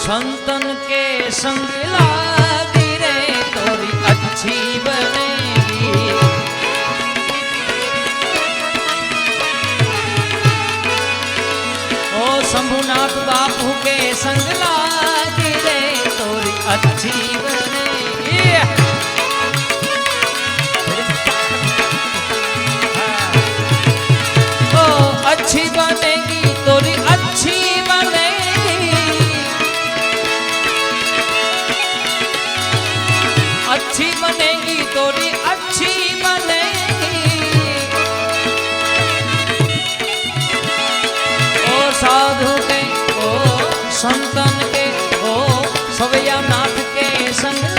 संतन के संग लागी रे तोरी अच्छी बनेगी। ओ शंभुनाथ बापू के संग लागी रे तोरी अच्छी बनेगी। ओ अच्छी बनेगी तोरी अच्छी अच्छी बनेगी तोरी अच्छी बनेगी। ओ साधु के ओ संतन के ओ सवैया नाथ के संग